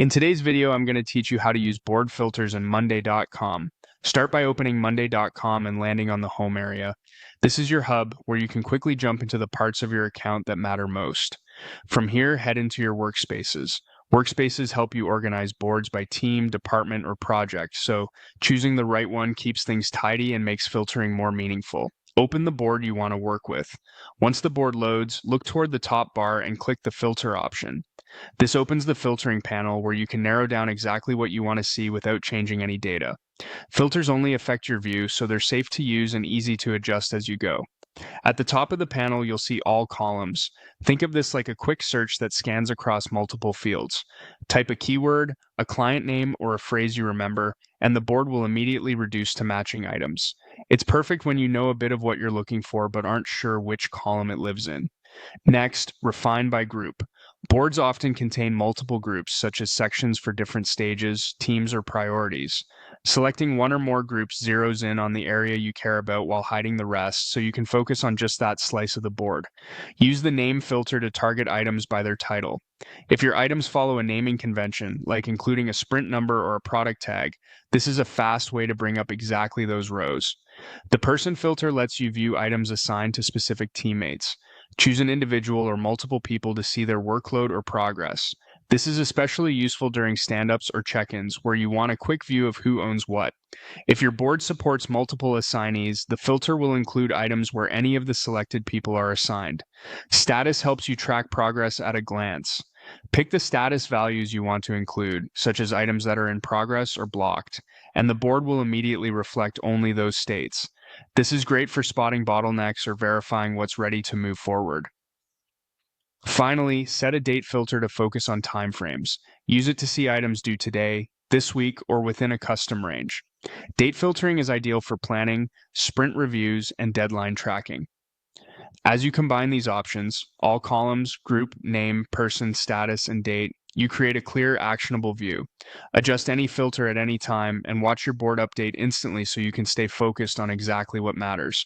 In today's video, I'm going to teach you how to use board filters in Monday.com. Start by opening Monday.com and landing on the home area. This is your hub where you can quickly jump into the parts of your account that matter most. From here, head into your workspaces. Workspaces help you organize boards by team, department, or project, so choosing the right one keeps things tidy and makes filtering more meaningful. Open the board you want to work with. Once the board loads, look toward the top bar and click the filter option. This opens the filtering panel where you can narrow down exactly what you want to see without changing any data. Filters only affect your view, so they're safe to use and easy to adjust as you go. At the top of the panel, you'll see all columns. Think of this like a quick search that scans across multiple fields. Type a keyword, a client name, or a phrase you remember, and the board will immediately reduce to matching items. It's perfect when you know a bit of what you're looking for but aren't sure which column it lives in. Next, refine by group. Boards often contain multiple groups, such as sections for different stages, teams, or priorities. Selecting one or more groups zeroes in on the area you care about while hiding the rest, so you can focus on just that slice of the board. Use the name filter to target items by their title. If your items follow a naming convention, like including a sprint number or a product tag, this is a fast way to bring up exactly those rows. The person filter lets you view items assigned to specific teammates. Choose an individual or multiple people to see their workload or progress. This is especially useful during stand-ups or check-ins where you want a quick view of who owns what. If your board supports multiple assignees, the filter will include items where any of the selected people are assigned. Status helps you track progress at a glance. Pick the status values you want to include, such as items that are in progress or blocked, and the board will immediately reflect only those states. This is great for spotting bottlenecks or verifying what's ready to move forward. Finally, set a date filter to focus on timeframes. Use it to see items due today, this week, or within a custom range. Date filtering is ideal for planning, sprint reviews, and deadline tracking. As you combine these options, all columns, group, name, person, status, and date, you create a clear, actionable view. Adjust any filter at any time and watch your board update instantly so you can stay focused on exactly what matters.